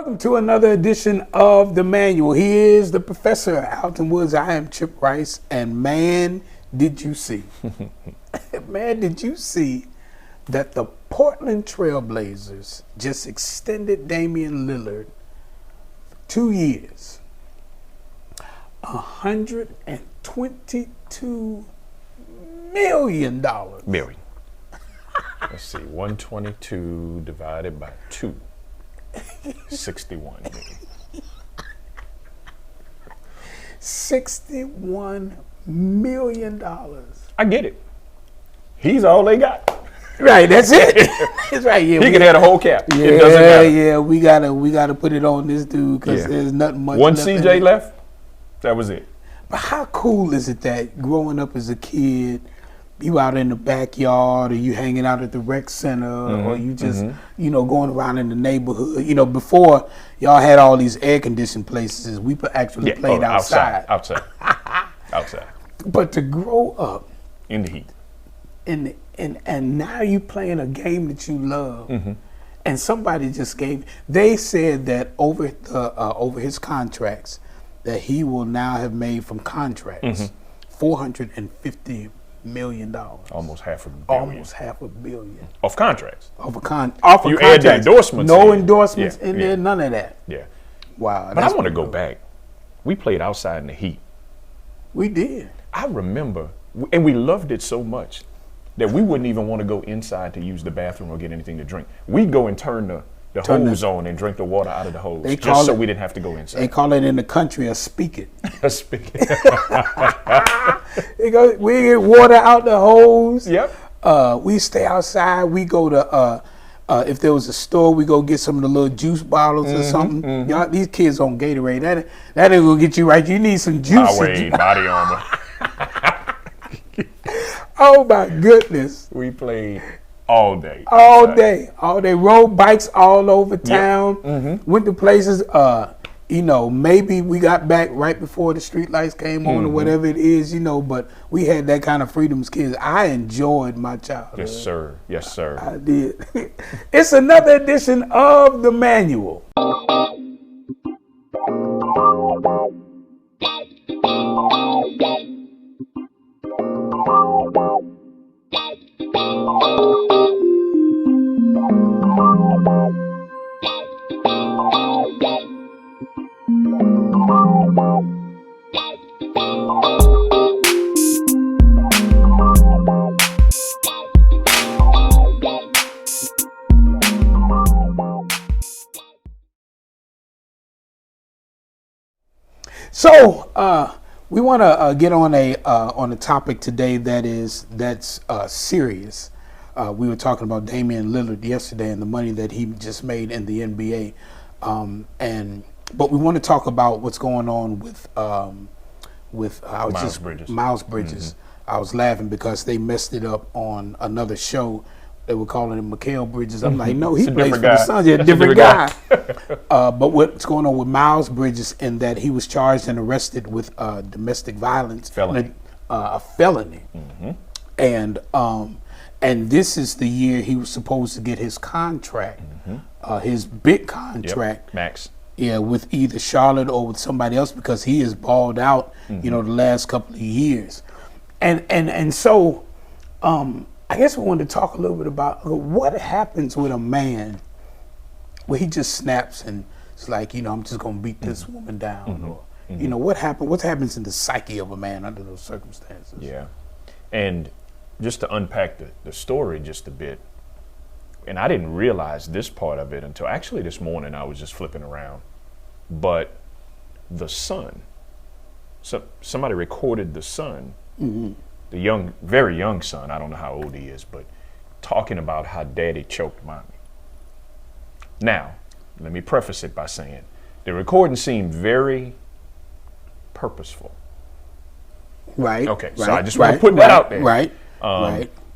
Welcome to another edition of The Manual. He is the Professor Alton Woods. I am Chip Rice. And man, did you see? Man, did you see that the Portland Trailblazers just extended Damian Lillard for 2 years? $122 million. Million. Let's see, 122 divided by 2. 61 million. $61 million. I get it. He's all they got. Right, that's it. That's right. Yeah, he can have a whole cap. Yeah, it doesn't matter. Yeah. We gotta put it on this dude because there's nothing much. One CJ left. That was it. But how cool is it that growing up as a kid, you out in the backyard, or you hanging out at the rec center, or you just, going around in the neighborhood. You know, before y'all had all these air-conditioned places, we actually played outside. Outside. But to grow up in the heat, and now you playing a game that you love, and somebody just they said that over his contracts, that he will now have made from contracts $450 million. almost half a billion. Almost half a billion. Off contracts. Off of you contracts. add the endorsements. No endorsements in there, none of that. Yeah. Wow. But I want to go back. We played outside in the heat. We did. I remember, and we loved it so much that we wouldn't even want to go inside to use the bathroom or get anything to drink. We'd go and turn the hose on and drink the water out of the hose, just so we didn't have to go inside. They call it in the country a spigot. A spigot. We get water out the hose. Yep. We stay outside. We go to, if there was a store, we go get some of the little juice bottles or something. Y'all, these kids on Gatorade, that ain't gonna get you right. You need some juice. Powerade, Body Armor. Oh my goodness. We played all day. All day. Rode bikes all over town. Yep. Went to places. Maybe we got back right before the street lights came on or whatever it is, but we had that kind of freedom as kids. I enjoyed my childhood. Yes, sir. Yes, sir. I did. It's another edition of The Manual. So we want to get on a topic today that's serious. We were talking about Damian Lillard yesterday and the money that he just made in the NBA, but we want to talk about what's going on with Miles Bridges. I was laughing because they messed it up on another show. They were calling him Mikal Bridges. I'm like, no, he plays for the Suns. Yeah, different guy. But what's going on with Miles Bridges in that he was charged and arrested with domestic violence, a felony, and this is the year he was supposed to get his contract, his big contract, max. Yeah, with either Charlotte or with somebody else because he has balled out, the last couple of years, and so. I guess we wanted to talk a little bit about what happens with a man where he just snaps and it's like, I'm just going to beat this woman down. Or, what happens in the psyche of a man under those circumstances? Yeah. And just to unpack the story just a bit, and I didn't realize this part of it until actually this morning I was just flipping around. But the son, somebody recorded the son, the very young son, I don't know how old he is, but talking about how daddy choked mommy. Now, let me preface it by saying the recording seemed very purposeful. Right. Okay, so I just want to put that out there. Right.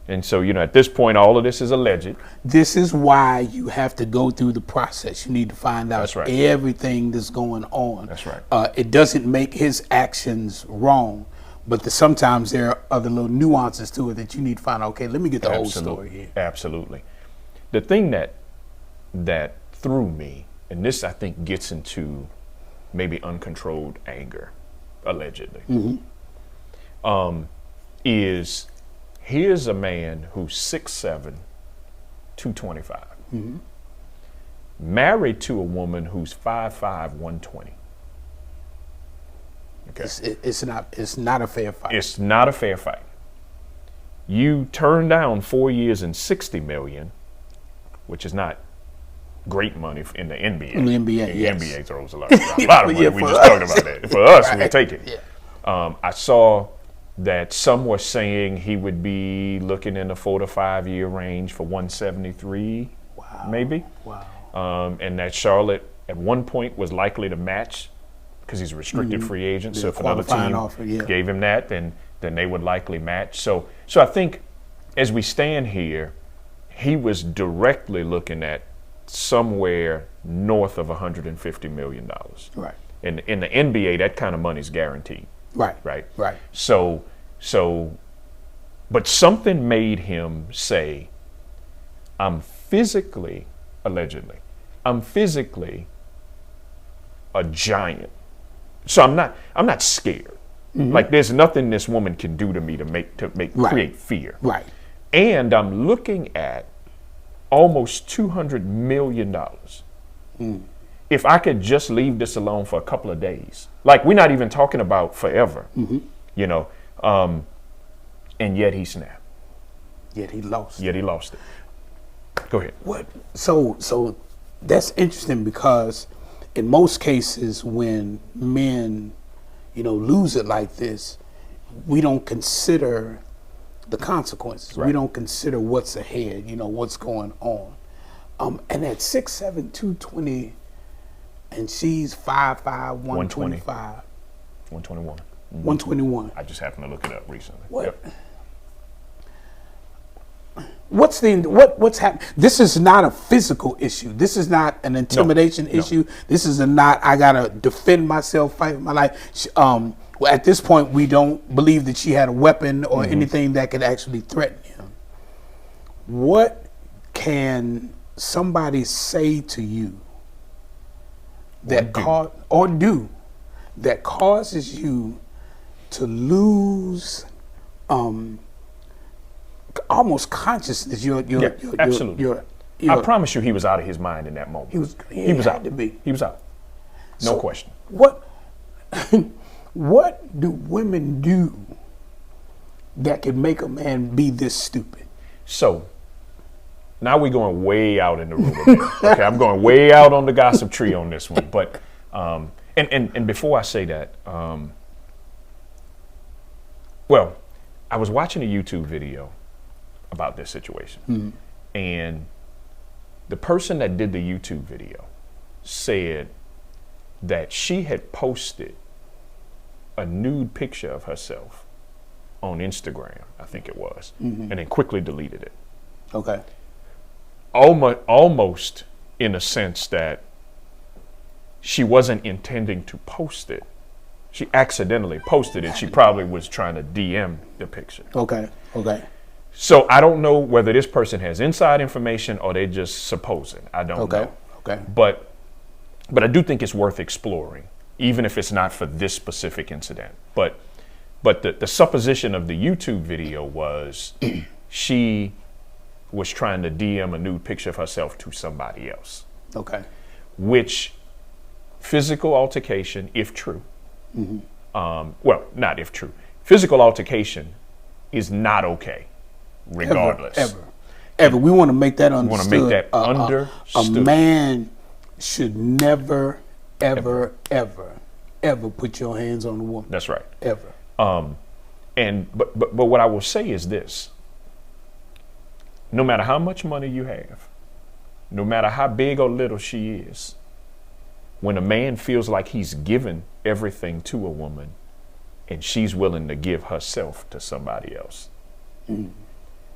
And so, at this point, all of this is alleged. This is why you have to go through the process. You need to find out everything that's going on. That's right. It doesn't make his actions wrong. But sometimes there are other little nuances to it that you need to find out. Okay, let me get the whole story here. Absolutely. The thing that threw me and this I think gets into maybe uncontrolled anger, allegedly, is here's a man who's 6'7", 225, married to a woman who's 5'5", 120. Okay. It's not a fair fight. It's not a fair fight. You turn down 4 years and $60 million, which is not great money in the NBA. In the NBA, the yes. NBA throws a lot of money. Yeah, we just talked about that. For us, we take it. Yeah. I saw that some were saying he would be looking in the 4 to 5 year range for 173, maybe. Wow. And that Charlotte at one point was likely to match because he's a restricted free agent. So if another team gave him that, then they would likely match. So I think as we stand here, he was directly looking at somewhere north of $150 million. Right. In the NBA, that kind of money is guaranteed. Right. Right. Right. So, but something made him say, allegedly, I'm physically a giant. So I'm not scared. Like there's nothing this woman can do to me to create fear. Right. And I'm looking at almost $200 million. If I could just leave this alone for a couple of days, like we're not even talking about forever, you know, and yet he snapped. Yet he lost. Yet he lost it. Go ahead. What? So that's interesting because in most cases when men, lose it like this, we don't consider the consequences. Right. We don't consider what's ahead, what's going on. And at 6'7", 220, and she's 5'5", 125. 121. 121. I just happened to look it up recently. What? Yep. What's happening? This is not a physical issue. This is not an intimidation issue. This is I gotta defend myself, fight for my life. At this point, we don't believe that she had a weapon or anything that could actually threaten him. What can somebody say to you that causes you to lose almost consciousness? Absolutely. I promise you, he was out of his mind in that moment. He was out. He was out. No question. What do women do that could make a man be this stupid? So now we're going way out in the room again. Okay, I'm going way out on the gossip tree on this one. But and before I say that, well, I was watching a YouTube video about this situation, and the person that did the YouTube video said that she had posted a nude picture of herself on Instagram, I think it was, and then quickly deleted it. Okay. Almost in a sense that she wasn't intending to post it. She accidentally posted it. She probably was trying to DM the picture. Okay. So I don't know whether this person has inside information or they just supposing. I don't know. Okay. But I do think it's worth exploring, even if it's not for this specific incident. But the supposition of the YouTube video was she was trying to DM a nude picture of herself to somebody else. Okay. Which physical altercation, if true, well, not if true, physical altercation is not okay, regardless. Ever. We want to make that understood. We want to make that understood. A man should never, ever put your hands on a woman. That's right. Ever. But what I will say is this: no matter how much money you have, no matter how big or little she is, when a man feels like he's given everything to a woman and she's willing to give herself to somebody else,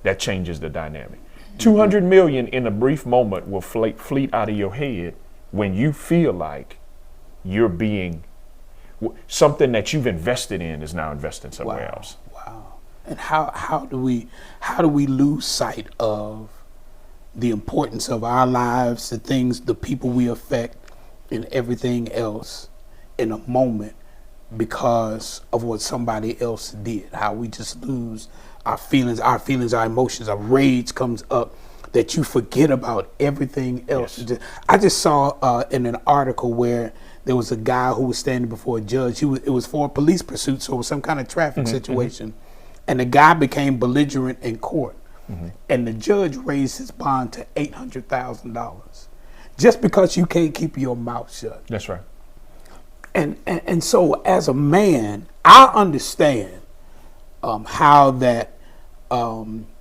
that changes the dynamic. 200 million in a brief moment will fleet out of your head when you feel like you're being something that you've invested in is now investing somewhere else. Wow. And how do we lose sight of the importance of our lives, the things, the people we affect, and everything else in a moment because of what somebody else did. How we just lose our feelings, our emotions, our rage comes up that you forget about everything else. Yes. I just saw in an article where there was a guy who was standing before a judge. It was for a police pursuit, so it was some kind of traffic situation. And the guy became belligerent in court. And the judge raised his bond to $800,000 just because you can't keep your mouth shut. That's right. And so as a man, I understand how that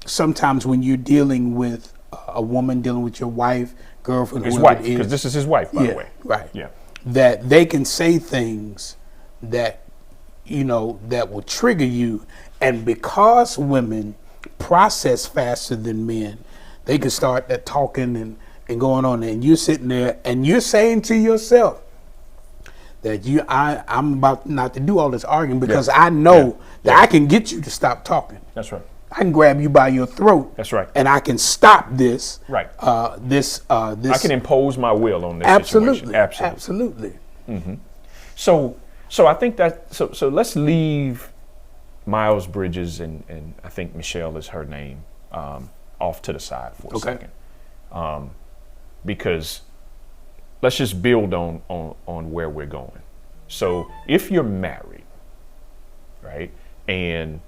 sometimes when you're dealing with a woman, dealing with your wife, girlfriend, his wife, because this is his wife, by the way. Right. Yeah. That they can say things that, you know, that will trigger you. And because women process faster than men, they can start that talking and going on. And you're sitting there and you're saying to yourself that I'm about not to do all this arguing because I know that I can get you to stop talking. That's right. I can grab you by your throat. That's right. And I can stop this. Right. This. I can impose my will on this Absolutely. situation. Absolutely. So I think that so let's leave Miles Bridges and I think Michelle is her name off to the side for a second, because let's just build on where we're going. So if you're married, right, and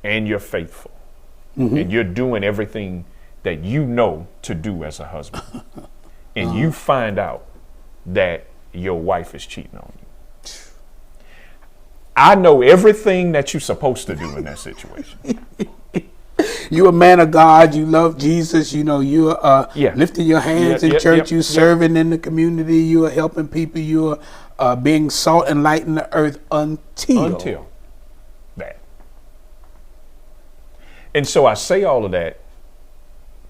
you're faithful, and you're doing everything that you know to do as a husband, and you find out that your wife is cheating on you, I know everything that you're supposed to do in that situation. You're a man of God. You love Jesus. You know, you're lifting your hands in church. You're serving in the community. You are helping people. You are being salt and light in the earth until that. And so I say all of that,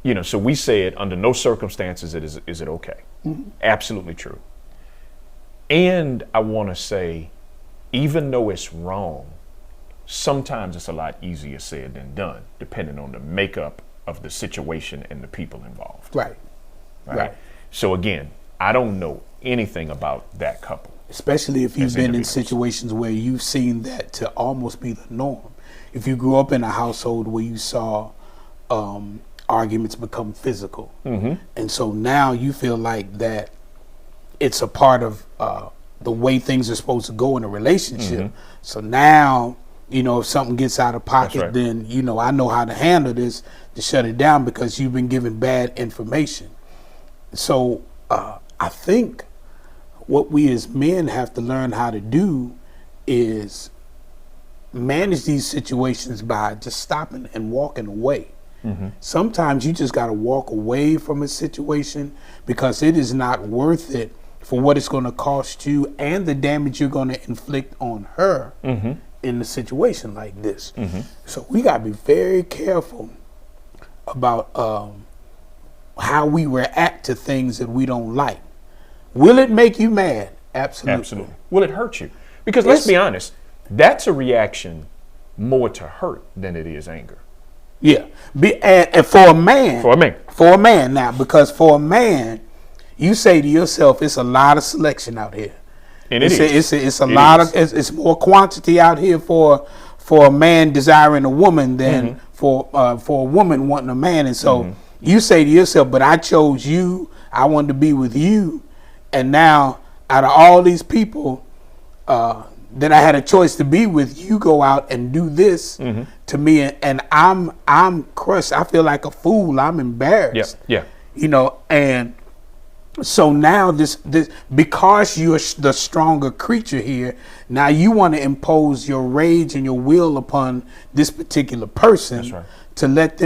you know, so we said under no circumstances is it okay. Absolutely true. And I want to say, even though it's wrong, sometimes it's a lot easier said than done, depending on the makeup of the situation and the people involved. Right. So again, I don't know anything about that couple. Especially if you've been in situations where you've seen that to almost be the norm. If you grew up in a household where you saw arguments become physical. And so now you feel like that it's a part of the way things are supposed to go in a relationship. So now, you know, if something gets out of pocket, then, you know, I know how to handle this to shut it down because you've been given bad information. So I think what we as men have to learn how to do is manage these situations by just stopping and walking away. Sometimes you just got to walk away from a situation because it is not worth it for what it's going to cost you and the damage you're going to inflict on her in a situation like this. So we got to be very careful about how we react to things that we don't like. Will it make you mad? Absolutely. Will it hurt you? Because let's be honest, that's a reaction more to hurt than it is anger. Yeah. And for a man now, because for a man, you say to yourself, it's a lot of selection out here. And it's more quantity out here for a man desiring a woman than for a woman wanting a man. And so you say to yourself, but I chose you. I wanted to be with you. And now out of all these people that I had a choice to be with, you go out and do this to me. And I'm crushed. I feel like a fool. I'm embarrassed. Yeah. You know, and so now this because you're the stronger creature here, now you want to impose your rage and your will upon this particular person. That's right. to let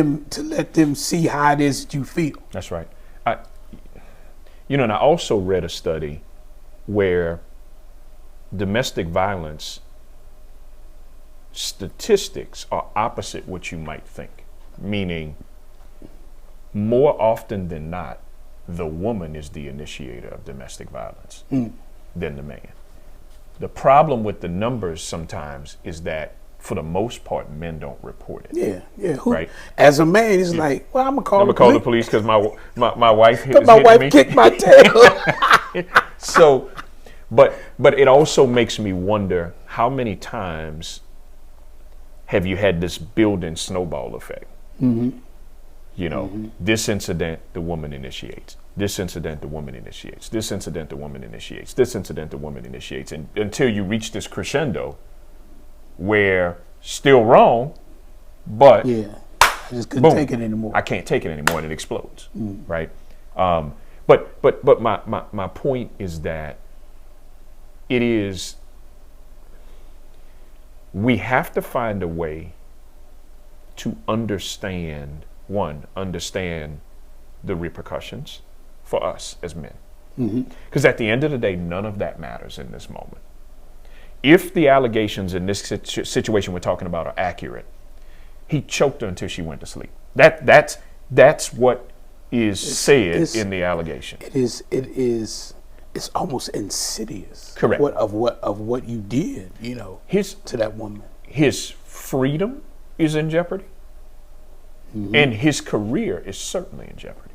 them see how it is that you feel. That's right. And I also read a study where domestic violence statistics are opposite what you might think, meaning more often than not, the woman is the initiator of domestic violence than the man. The problem with the numbers sometimes is that for the most part, men don't report it. Yeah, yeah. Right. As a man, he's like, well, I'm gonna call the police because my wife kicked my tail. So, but it also makes me wonder, how many times have you had this building snowball effect? Mm-hmm. You know, this incident, the woman initiates. This incident, the woman initiates. This incident, the woman initiates. This incident, the woman initiates. And until you reach this crescendo where still wrong, but yeah, I just couldn't take it anymore. I can't take it anymore, and it explodes, right? But my point is that we have to find a way to understand the repercussions for us as men. Because at the end of the day, none of that matters in this moment. If the allegations in this situation we're talking about are accurate, he choked her until she went to sleep. That's what is said in the allegation. It's almost insidious. Correct. Of what you did, to that woman. His freedom is in jeopardy, and his career is certainly in jeopardy,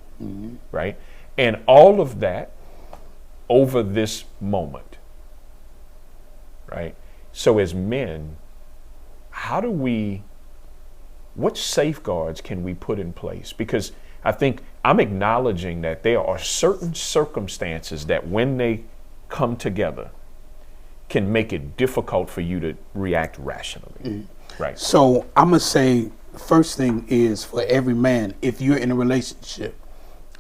right? And all of that over this moment, right? So as men, what safeguards can we put in place? Because I think I'm acknowledging that there are certain circumstances that when they come together can make it difficult for you to react rationally, right? So I'm going to say, first thing is, for every man, if you're in a relationship,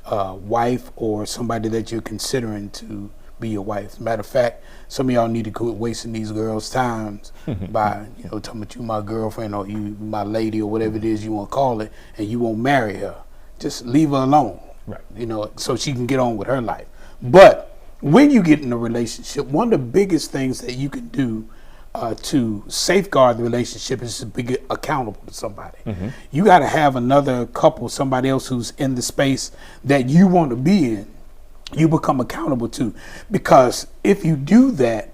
wife or somebody that you're considering to be your wife. As a matter of fact, some of y'all need to quit wasting these girls' times by, talking about you my girlfriend or you my lady or whatever it is you want to call it, and you won't marry her. Just leave her alone, right? So she can get on with her life. But when you get in a relationship, one of the biggest things that you can do to safeguard the relationship is to be accountable to somebody. You got to have another couple, somebody else who's in the space that you want to be in, you become accountable to. Because if you do that,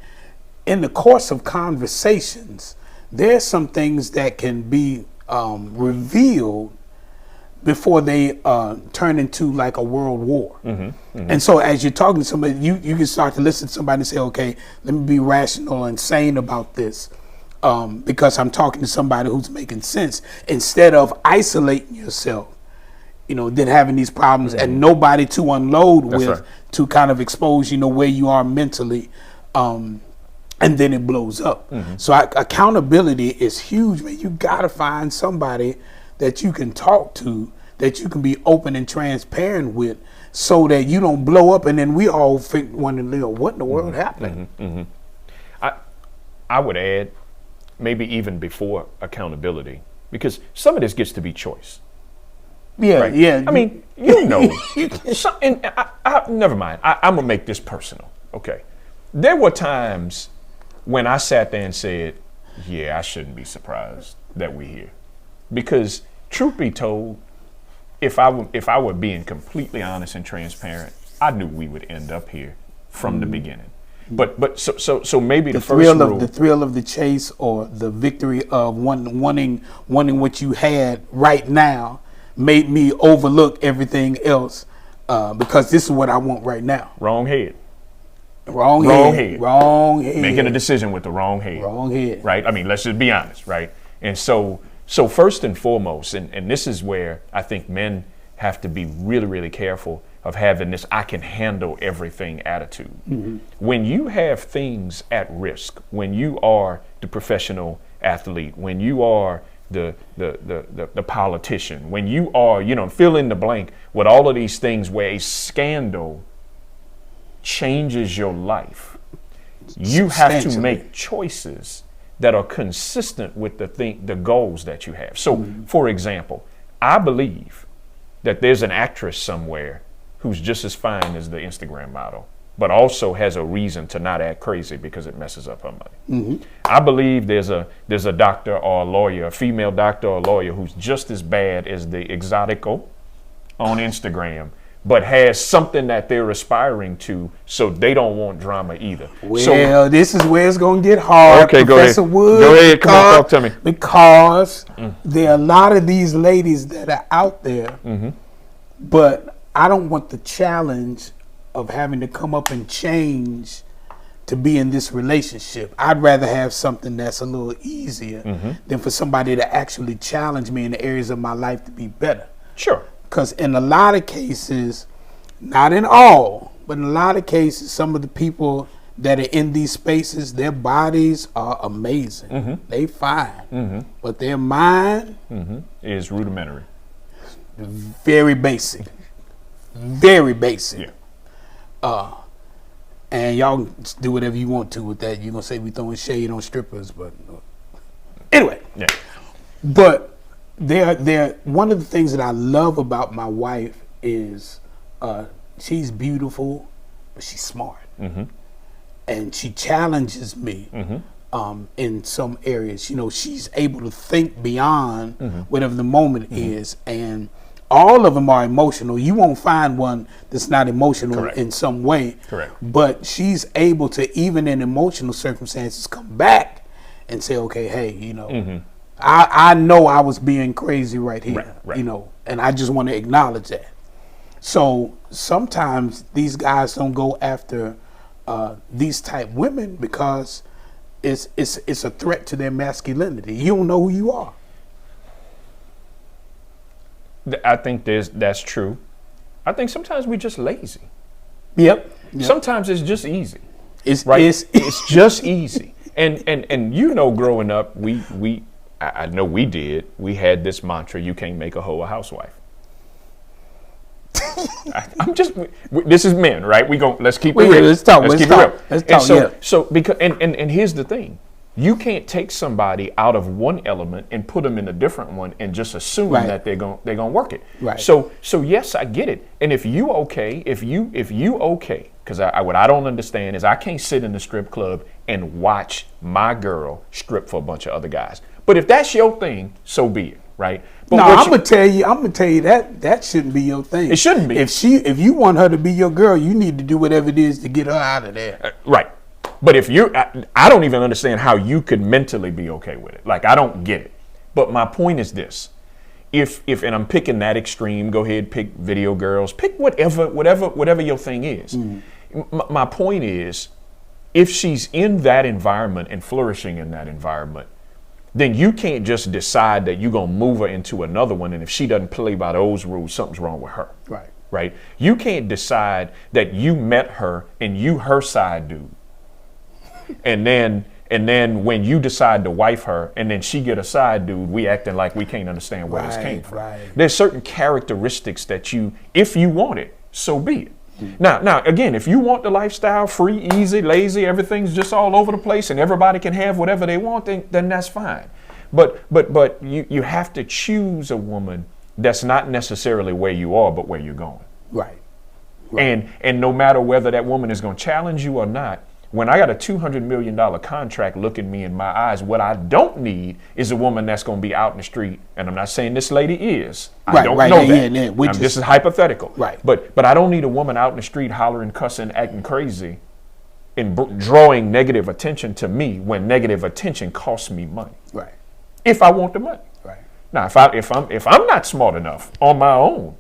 in the course of conversations, there's some things that can be revealed before they turn into like a world war. And so as you're talking to somebody, you can start to listen to somebody and say, okay, let me be rational and sane about this, because I'm talking to somebody who's making sense, instead of isolating yourself, then having these problems and nobody to unload with, to kind of expose, where you are mentally, and then it blows up. So accountability is huge, man. You gotta find somebody that you can talk to, that you can be open and transparent with, so that you don't blow up and then we all wondering, what in the world happened? I would add, maybe even before accountability, because some of this gets to be choice. Yeah, right? yeah. I mean, never mind. I'm gonna make this personal. Okay, there were times when I sat there and said, "Yeah, I shouldn't be surprised that we're here," because truth be told, if I were being completely honest and transparent, I knew we would end up here from the beginning. But so maybe the thrill of the chase, or the victory of wanting what you had right now, made me overlook everything else, because this is what I want right now. Wrong head. Making a decision with the wrong head. Right? I mean, let's just be honest, right? And so first and foremost, and this is where I think men have to be really, really careful of having this I can handle everything attitude. When you have things at risk, when you are the professional athlete, when you are the politician, when you are, fill in the blank with all of these things where a scandal changes your life, you have to make choices that are consistent with the goals that you have. So, for example, I believe that there's an actress somewhere who's just as fine as the Instagram model, but also has a reason to not act crazy because it messes up her money. I believe there's a doctor or a lawyer, a female doctor or a lawyer, who's just as bad as the exotico on Instagram, but has something that they're aspiring to, so they don't want drama either. Well, this is where it's going to get hard. Okay, Professor Wood, go ahead. Come on, talk to me. Because there are a lot of these ladies that are out there, but I don't want the challenge of having to come up and change to be in this relationship. I'd rather have something that's a little easier than for somebody to actually challenge me in the areas of my life to be better. Sure. Because in a lot of cases, not in all, but in a lot of cases, some of the people that are in these spaces, their bodies are amazing. They fine. But their mind is rudimentary. Very basic. Very basic. Yeah. And y'all can do whatever you want to with that. You're going to say we throwing shade on strippers, but anyway. Yeah. But they're one of the things that I love about my wife is she's beautiful, but she's smart. And she challenges me in some areas. You know, she's able to think beyond whatever the moment is, and all of them are emotional. You won't find one that's not emotional in some way. Correct. But she's able to, even in emotional circumstances, come back and say, okay, hey, you know, I know I was being crazy right here, you know, and I just want to acknowledge that. So sometimes these guys don't go after these type women because it's a threat to their masculinity. You don't know who you are. I think that's true. I think sometimes we're just lazy. Yep. Sometimes it's just easy. It's just easy. And you know, growing up, I know we did. We had this mantra: you can't make a hoe a housewife. This is men, right? Let's keep it real. Let's talk. Let's talk. So because and here's the thing. You can't take somebody out of one element and put them in a different one and just assume that they're gonna work it. Right. So yes, I get it. And if you okay, because what I don't understand is I can't sit in the strip club and watch my girl strip for a bunch of other guys. But if that's your thing, so be it, right? But no, I'm gonna tell you that shouldn't be your thing. It shouldn't be. If you want her to be your girl, you need to do whatever it is to get her out of there. Right. But if I don't even understand how you could mentally be okay with it. Like, I don't get it. But my point is this. If and I'm picking that extreme, go ahead, pick video girls, pick whatever your thing is. My point is, if she's in that environment and flourishing in that environment, then you can't just decide that you're going to move her into another one. And if she doesn't play by those rules, something's wrong with her. Right. You can't decide that you met her and you her side dude. And then when you decide to wife her and then she get a side dude, we acting like we can't understand where this came from. There's certain characteristics that if you want it, so be it. Now, again, if you want the lifestyle, free, easy, lazy, everything's just all over the place and everybody can have whatever they want, then that's fine. But you have to choose a woman that's not necessarily where you are, but where you're going. Right. And no matter whether that woman is going to challenge you or not, when I got a $200 million contract looking me in my eyes, what I don't need is a woman that's going to be out in the street. And I'm not saying this lady is. I don't know that. This is hypothetical. Right. But I don't need a woman out in the street hollering, cussing, acting crazy, and drawing negative attention to me when negative attention costs me money. Right. If I want the money. Right. Now, if I'm not smart enough on my own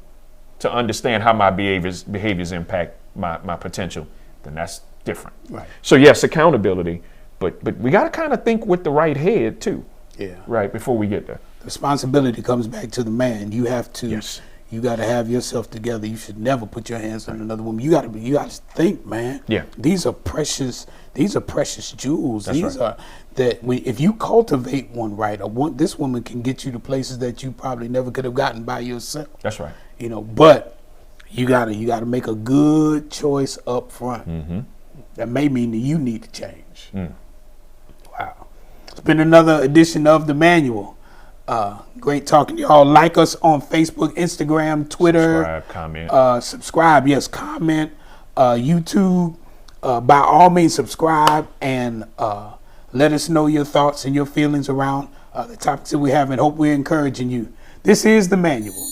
to understand how my behaviors impact my potential, then that's different. Right. So yes, accountability, but we got to kind of think with the right head too. Yeah. Right, before we get there. The responsibility comes back to the man. You have to. Yes. You got to have yourself together. You should never put your hands on another woman. You got to think, man. Yeah. These are precious jewels. That's these right. are if you cultivate one right, this woman can get you to places that you probably never could have gotten by yourself. That's right. You know, but you gotta make a good choice up front. Mm-hmm. That may mean that you need to change. Wow. It's been another edition of The Manual. Great talking to y'all. Like us on Facebook, Instagram, Twitter. Subscribe, comment. Subscribe, yes, comment. YouTube. By all means, subscribe and let us know your thoughts and your feelings around the topics that we have, and hope we're encouraging you. This is The Manual.